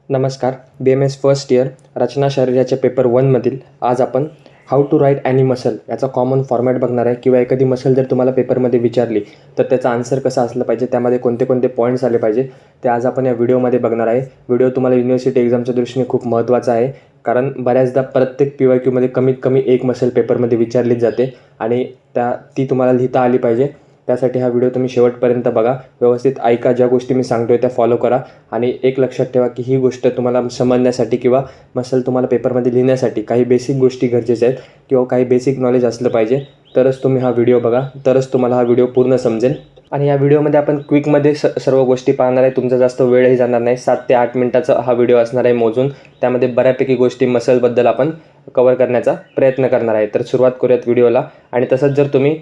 नमस्कार. BMS first year रचना शरीराच्या paper 1मधील आज आपण how to write any muscle याचा कॉमन फॉर्मॅट बघणार आहे. किंवा एखादी मसल जर तुम्हाला पेपरमध्ये विचारली तर त्याचा आन्सर कसा असलं पाहिजे, त्यामध्ये कोणते कोणते पॉईंट्स आले पाहिजे ते आज आपण या व्हिडिओमध्ये बघणार आहे. व्हिडिओ तुम्हाला युनिव्हर्सिटी एक्झामच्या दृष्टीने खूप महत्त्वाचा आहे, कारण बऱ्याचदा प्रत्येक PYQमध्ये कमीत कमी एक मसल पेपरमध्ये विचारलीच जाते आणि ती तुम्हाला लिहिता आली पाहिजे. त्यासाठी हा व्हिडिओ तुम्ही शेवटपर्यंत बघा, व्यवस्थित ऐका, ज्या गोष्टी मी सांगतो आहे त्या फॉलो करा. आणि एक लक्षात ठेवा की ही गोष्ट तुम्हाला समजण्यासाठी किंवा मसल तुम्हाला पेपरमध्ये लिहिण्यासाठी काही बेसिक गोष्टी गरजेच्या आहेत किंवा काही बेसिक नॉलेज असलं पाहिजे. तरच तुम्ही हा व्हिडिओ बघा, तरच तुम्हाला हा व्हिडिओ पूर्ण समजेल. आणि या व्हिडिओमध्ये आपण क्विकमध्ये सर्व गोष्टी पाहणार आहे. तुमचा जास्त वेळही जाणार नाही. 7 ते 8 मिनिटाचा हा व्हिडिओ असणार आहे मोजून. त्यामध्ये बऱ्यापैकी गोष्टी मसलबद्दल आपण कवर करण्याचा प्रयत्न करणार आहे. तर सुरुवात करूयात व्हिडिओला. आणि तसंच जर तुम्ही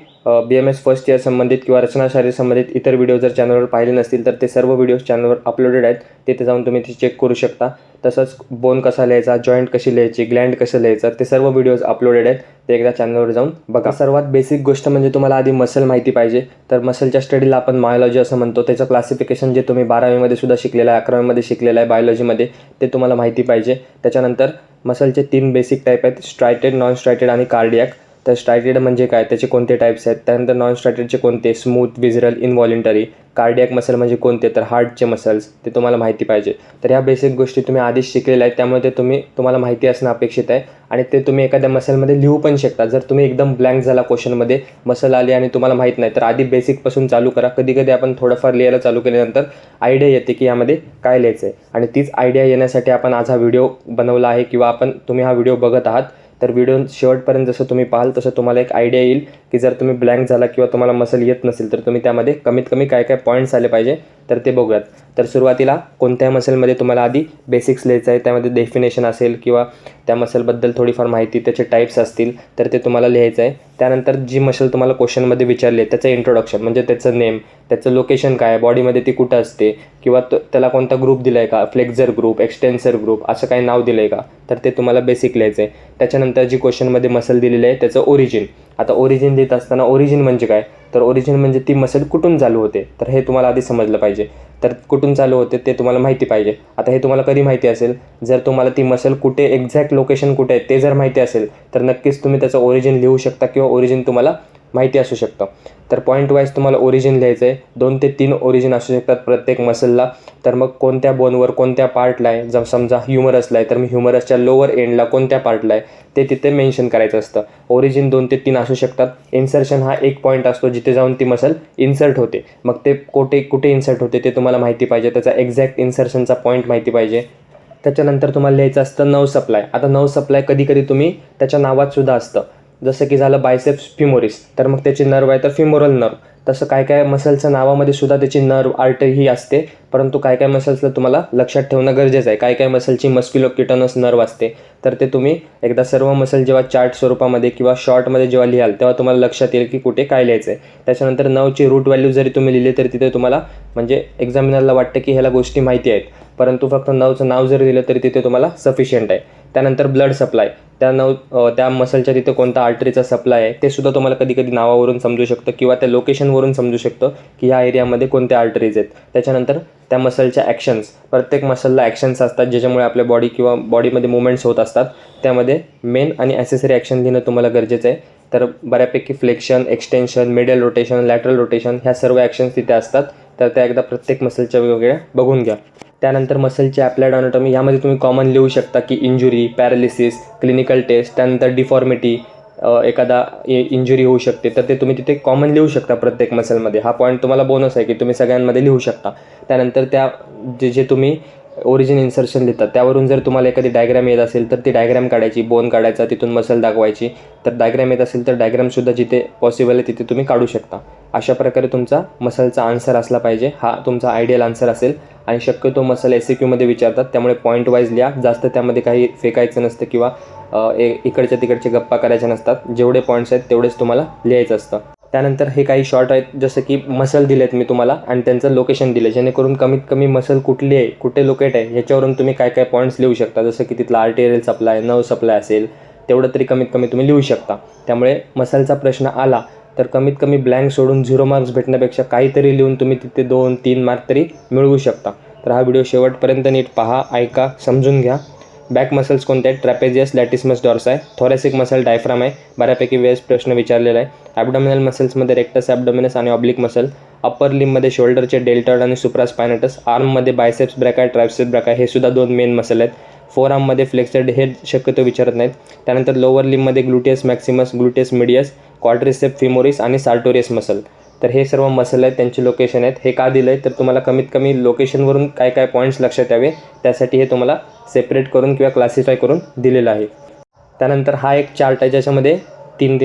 BMS फर्स्ट इयर संबंधित किंवा रचना शारीर संबंधित इतर व्हिडिओ जर चॅनलवर पाहिले नसतील तर ते सर्व व्हिडिओज चॅनलवर अपलोडेड आहेत. तिथे जाऊन तुम्ही ते चेक करू शकता. तसंच बोन कसा लिहायचा, जॉईंट कशी लिहायची, ग्लँड कसं लिहायचं, ते सर्व व्हिडिओज अपलोडेड आहेत. ते एकदा चॅनलवर जाऊन बघा. सर्वात बेसिक गोष्ट म्हणजे तुम्हाला आधी मसल माहिती पाहिजे. तर मसलच्या स्टडीला आपण मायोलॉजी असं म्हणतो. त्याचं क्लासिफिकेशन जे तुम्ही 12वीमध्ये सुद्धा शिकलेलं आहे, 11वीमध्ये शिकलेलं आहे बायोलॉजीमध्ये, ते तुम्हाला माहिती पाहिजे. त्याच्यानंतर मसलचे 3 बेसिक टाईप आहेत: स्ट्रायटेड, नॉन स्ट्रायटेड आणि कार्डियाक. तर स्ट्रायटेड म्हणजे काय, त्याचे कोणते टाईप्स आहेत, त्यानंतर नॉन स्ट्रायटेडचे कोणते, स्मूथ, विजरल, इनव्हॉलेंटरी. कार्डियाक मसल म्हणजे कोणते, तर हार्टचे मसल्स, ते तुम्हाला माहिती पाहिजे. तर ह्या बेसिक गोष्टी तुम्ही आधीच शिकलेल्या आहेत, त्यामुळे ते तुम्हाला माहिती असणं अपेक्षित आहे. आणि ते तुम्ही एखाद्या मसलमध्ये लिहू पण शकता. जर तुम्ही एकदम ब्लँक झाला क्वेश्चनमध्ये, मसल आली आणि तुम्हाला माहीत नाही, तर आधी बेसिकपासून चालू करा. कधी कधी आपण थोडंफार लिहायला चालू केल्यानंतर आयडिया येते की यामध्ये काय लिहायचं आहे. आणि तीच आयडिया येण्यासाठी आपण आज हा व्हिडिओ बनवला आहे किंवा तुम्ही हा व्हिडिओ बघत आहात. तर व्हिडिओ शेवटपर्यंत जसं तुम्ही पाहाल तसं तुम्हाला एक आयडिया येईल की जर तुम्ही ब्लँक झाला किंवा तुम्हाला मसल येत नसेल तर तुम्ही त्यामध्ये कमीत कमी काय काय पॉईंट्स आले पाहिजे तर ते बघूयात. तर सुरुवातीला कोणत्या मसलमध्ये तुम्हाला आधी बेसिक्स लिहायचं आहे, त्यामध्ये डेफिनेशन असेल किंवा त्या मसलबद्दल थोडीफार माहिती, त्याचे टाईप्स असतील तर ते तुम्हाला लिहायचं आहे. त्यानंतर जी मसल तुम्हाला क्वेश्चनमध्ये विचारली आहे त्याचं इंट्रोडक्शन, म्हणजे त्याचं नेम, त्याचं लोकेशन काय, बॉडीमध्ये ती कुठं असते किंवा त्याला कोणता ग्रुप दिला आहे का, फ्लेक्झर ग्रुप, एक्सटेन्सर ग्रुप, असं काही नाव दिलं आहे का, तर ते तुम्हाला बेसिक लिहायचं आहे. त्याच्यानंतर जी क्वेश्चनमध्ये मसल दिलेली आहे त्याचं ओरिजिन. आता ओरिजिन लिहित असताना ओरिजिन म्हणजे काय, तर ओरिजिन म्हणजे ती मसल कुठून चालू होते, तर हे तुम्हाला आधी समजलं पाहिजे. तर कुठून चालू होते ते तुम्हाला माहिती पाहिजे. आता हे तुम्हाला कधी माहिती असेल, जर तुम्हाला ती मसल कुठे, एक्झॅक्ट लोकेशन कुठे आहे ते जर माहिती असेल तर नक्कीच तुम्ही त्याचं ओरिजिन लिहू शकता किंवा ओरिजिन तुम्हाला माहिती असू शकतं. तर पॉईंट वाईज तुम्हाला ओरिजिन लिहायचं आहे. 2 ते 3 ओरिजिन असू शकतात प्रत्येक मसलला. तर मग कोणत्या बोनवर, कोणत्या पार्टला आहे, जर समजा ह्युमरसला आहे तर मी ह्युमरसच्या लोअर एंडला कोणत्या पार्टला आहे ते तिथे मेन्शन करायचं असतं. ओरिजिन 2 ते 3 असू शकतात. इन्सर्शन हा एक पॉईंट असतो जिथे जाऊन ती मसल इन्सर्ट होते. मग ते कुठे इन्सर्ट होते ते तुम्हाला माहिती पाहिजे. त्याचा एक्झॅक्ट इन्सर्शनचा पॉईंट माहिती पाहिजे. त्याच्यानंतर तुम्हाला लिहायचं असतं नर्व सप्लाय. आता नर्व सप्लाय कधी कधी तुम्ही त्याच्या नावात सुद्धा असतं, जसं की झालं बायसेप्स फिमोरिस, तर मग त्याची नर्व आहे तर फिमोरल नर्व. तसं काय काय मसलच्या नावामध्ये सुद्धा त्याची नर्व, आर्टरी ही असते. परंतु काय काय मसल्सला तुम्हाला लक्षात ठेवणं गरजेचं आहे. काय काय मसलची मस्क्युलोक्युटनस नर्व असते, तर ते तुम्ही एकदा सर्व मसल जेव्हा चार्ट स्वरूपामध्ये किंवा शॉर्टमध्ये जेव्हा लिहाल तेव्हा तुम्हाला लक्षात येईल की कुठे काय लिहायचं आहे. त्याच्यानंतर नर्वची रूट व्हॅल्यू जरी तुम्ही लिहिले तरी तिथे तुम्हाला म्हणजे एक्झामिनरला वाटतं की ह्याला गोष्टी माहिती आहेत, परंतु फक्त नर्वचं नाव जरी दिलं तरी तिथे तुम्हाला सफिशियंट आहे. त्यानंतर ब्लड सप्लाय, त्या मसलच्या तिथे कोणता आर्टरीचा सप्लाय आहे ते सुद्धा तुम्हाला कधी कधी नावावरून समजू शकतं किंवा त्या लोकेशनवरून समजू शकतं की ह्या एरियामध्ये कोणत्या आर्टरीज आहेत. त्याच्यानंतर त्या मसलच्या ॲक्शन्स, प्रत्येक मसलला ॲक्शन्स असतात ज्याच्यामुळे आपल्या बॉडी किंवा बॉडीमध्ये मुवमेंट्स होत असतात. त्यामध्ये मेन आणि ॲसेसरी ॲक्शन लिहिणं तुम्हाला गरजेचं आहे. तर बऱ्यापैकी flexion, extension, middle rotation, lateral rotation ह्या सर्व ॲक्शन्स तिथे असतात. तर त्या एकदा प्रत्येक मसलच्या वेगवेगळ्या बघून घ्या. त्यानंतर मसलची ॲप्लाइड अनाटॉमी, यामध्ये तुम्ही कॉमन लिहू शकता की इंजुरी, पॅरालिसिस, क्लिनिकल टेस्ट, त्यानंतर डिफॉर्मिटी, एखादा इंजुरी होऊ शकते तर ते तुम्ही तिथे कॉमन लिहू शकता प्रत्येक मसलमध्ये. हा पॉईंट तुम्हाला बोनस आहे की तुम्ही सगळ्यांमध्ये लिहू शकता. त्यानंतर जे तुम्ही ओरिजिन इन्सर्शन लिहितात त्यावरून जर तुम्हाला एखादी डायग्राम येत असेल तर ती डायग्राम काढायची, बोन काढायचा, तिथून मसल दाखवायची. तर डायग्राम येत असेल तर डायग्रामसुद्धा जिथे पॉसिबल आहे तिथे तुम्ही काढू शकता. अशा प्रकारे तुमचा मसलचा आन्सर असला पाहिजे. हा तुमचा आयडियल आन्सर असेल. आणि शक्यतो मसल SAQमध्ये विचारतात त्यामुळे पॉईंट वाईज लिहा. जास्त त्यामध्ये काही फेकायचं नसतं किंवा इकडच्या तिकडचे गप्पा करायच्या नसतात. जेवढे पॉईंट्स आहेत तेवढेच तुम्हाला लिहायचं असतं. त्यानंतर हे काही शॉर्ट आहेत, जसं की मसल दिलेत मी तुम्हाला आणि त्यांचं लोकेशन दिलं, जेणेकरून कमीत कमी मसल कुठली आहे, कुठे लोकेट आहे ह्याच्यावरून तुम्ही काय काय पॉईंट्स लिहू शकता. जसं की तिथला आर्टेरियल सप्लाय, नर्व सप्लाय असेल तेवढं तरी कमीत कमी तुम्ही लिहू शकता. त्यामुळे मसलचा प्रश्न आला तर कमीत कमी ब्लँक सोडून 0 मार्क्स भेटण्यापेक्षा काहीतरी लिहून तुम्ही तिथे 2-3 मार्क तरी मिळवू शकता. तर हा व्हिडिओ शेवटपर्यंत नीट पहा, ऐका, समजून घ्या. बॅक मसल्स कोणते आहेत? ट्रॅपेझियस, लॅटिसिमस डॉर्साय. थोरॅसिक मसल डायफ्राम आहे, बऱ्यापैकी वेळेस प्रश्न विचारलेला आहे. ॲबडोमिनल मसल्समध्ये रेक्टस ॲबडोमिनस आणि ऑब्लिक मसल. अप्पर लिममध्ये शोल्डरचे डेल्टॉइड आणि सुप्रास्पायनटस. आर्ममध्ये बायसेप्स ब्रॅका, ट्रायसेप्स ब्रॅका, हे सुद्धा 2 मेन मसल आहेत. फोर आर्ममध्ये फ्लेक्सर, हे शक्यतो विचारत नाहीत. त्यानंतर लोअर लिममध्ये ग्लुटियस मॅक्सिमस, ग्लुटियस मीडियस, क्वाड्रिसेप फिमोरिस आणि सार्टोरियस मसल. तर हे सर्व मसल आहेत, त्यांची लोकेशन आहेत. हे का दिलं आहे? तर तुम्हाला कमीत कमी लोकेशनवरून काय काय पॉईंट्स लक्षात यावे, त्यासाठी हे तुम्हाला सेपरेट करून किंवा क्लासिफाय करून दिलेलं आहे. त्यानंतर हा एक चार्ट आहे, ज्याच्यामध्ये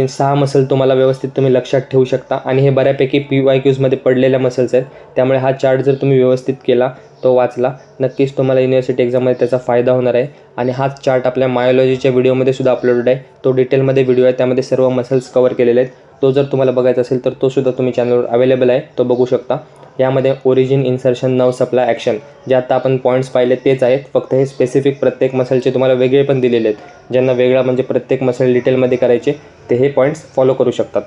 6 मसल तुम्हाला व्यवस्थित तुम्ही लक्षात ठेवू शकता आणि हे बऱ्यापैकी PYQमध्ये पडलेल्या मसल्स आहेत. त्यामुळे हा चार्ट जर तुम्ही व्यवस्थित केला, तो वाचला, नक्कीच तुम्हाला युनिव्हर्सिटी एक्झाममध्ये त्याचा फायदा होणार आहे. आणि हाच चार्ट आपल्या मायोलॉजीच्या व्हिडिओमध्ये सुद्धा अपलोडेड आहे. तो डिटेलमध्ये व्हिडिओ आहे, त्यामध्ये सर्व मसल्स कव्हर केलेले आहेत. तो जर तुम्हाला बघायचा असेल तर तो सुद्धा तुम्ही चॅनलवर अवेलेबल आहे, तो बघू शकता. यामध्ये origin, insertion, nerve supply, action, जे आता आपण पॉईंट्स पाहिले तेच आहेत. फक्त हे स्पेसिफिक प्रत्येक मसलचे तुम्हाला वेगळे पण दिलेले आहेत. ज्यांना वेगळा म्हणजे प्रत्येक मसल डिटेलमध्ये करायचे ते हे पॉईंट्स फॉलो करू शकतात.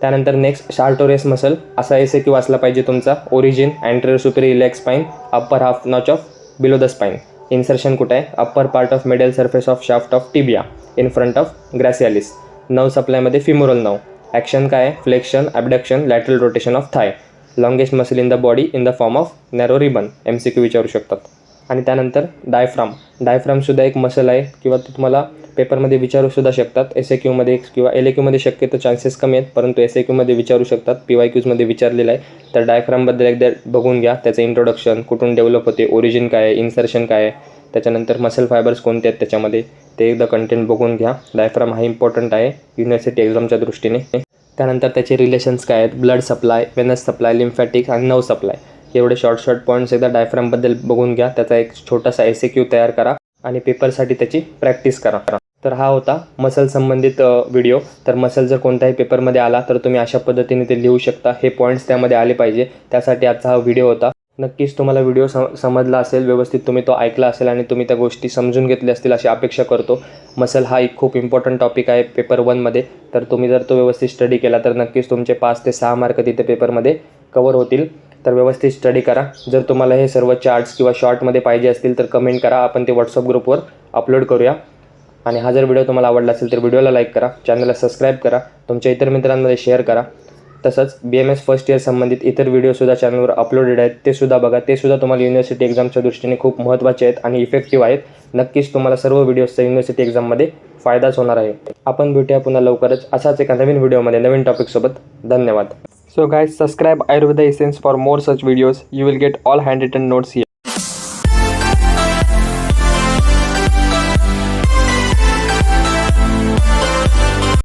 त्यानंतर नेक्स्ट सार्टोरियस मसल. असा SAQ वाचला पाहिजे तुमचा. Origin, anterior superior iliac spine, upper half notch of below the spine. Insertion कुठे आहे? Upper part of middle surface of shaft of tibia in front of gracilis. Nerve सप्लायमध्ये femoral nerve. Action काय आहे? Flexion, abduction, lateral rotation of thigh. Longest muscle in the body in the form of narrow ribbon. MCQ विचारू शकतात. आणि त्यानंतर diaphragm. डायफ्रामसुद्धा एक muscle आहे, किंवा ते तुम्हाला पेपरमध्ये विचारू सुद्धा शकतात. SAQमध्ये किंवा LAQमध्ये शक्यतो चान्सेस कमी आहेत, परंतु SAQमध्ये विचारू शकतात. PYQमध्ये विचारलेलं आहे. तर डायफ्रामबद्दल एकदा बघून घ्या. त्याचं इंट्रोडक्शन, कुठून डेव्हलप होते, ओरिजिन काय आहे, इन्सर्शन काय आहे, त्याच्यानंतर मसल फायबर्स कोणते आहेत त्याच्यामध्ये, ते एकदा कंटेंट बघून घ्या. डायफ्राम हा इम्पॉर्टंट आहे युनिव्हर्सिटी एक्झामच्या दृष्टीने. त्यानंतर त्याचे रिलेशन्स काय आहेत? ब्लड सप्लाय, वेनस सप्लाय, लिम्फॅटिक आणि नर्व सप्लाय. एवढे शॉर्ट पॉईंट्स एकदा डायफ्रामबद्दल बघून घ्या. त्याचा एक छोटासा SAQ तयार करा आणि पेपरसाठी त्याची प्रॅक्टिस करा. तर हा होता मसल संबंधित व्हिडिओ. तर मसल जर कोणत्याही पेपरमध्ये आला तर तुम्ही अशा पद्धतीने ते लिहू शकता. हे पॉईंट्स त्यामध्ये आले पाहिजे, त्यासाठी आजचा हा व्हिडिओ होता. नक्कीच तुम्हाला व्हिडिओ समजला असेल, व्यवस्थित तुम्ही तो ऐकला असेल आणि तुम्ही त्या गोष्टी समजून घेतल्या असतील अशी अपेक्षा करतो. मसल हा एक खूप इम्पॉर्टंट टॉपिक आहे पेपर 1मध्ये. तर तुम्ही जर तो व्यवस्थित स्टडी केला तर नक्कीच तुमचे 5 ते 6 मार्क तिथे पेपरमध्ये कवर होतील. तर व्यवस्थित स्टडी करा. जर तुम्हाला हे सर्व चार्ट्स किंवा शॉर्टमध्ये पाहिजे असतील तर कमेंट करा, आपण ते WhatsApp ग्रुपवर अपलोड करूया. आणि हा जर व्हिडिओ तुम्हाला आवडला असेल तर व्हिडिओला लाईक करा, चॅनलला सबस्क्राईब करा, तुमच्या इतर मित्रांमध्ये शेअर करा. तसंच BMS फर्स्ट इयर संबंधित इतर व्हिडिओसुद्धा चॅनलवर अपलोडेड आहेत, ते सुद्धा बघा. ते सुद्धा तुम्हाला युनिव्हर्सिटी एक्झामच्या दृष्टीने खूप महत्त्वाचे आहेत आणि इफेक्टिव्ह आहेत. नक्कीच तुम्हाला सर्व व्हिडिओजचा युनिव्हर्सिटी एक्झाममध्ये फायदाच होणार आहे. आपण भेटूया पुन्हा लवकरच असाच एका नवीन व्हिडिओमध्ये नवीन टॉपिकसोबत. धन्यवाद. So guys, subscribe Ayurveda Essence for more such videos. You will get all handwritten notes here.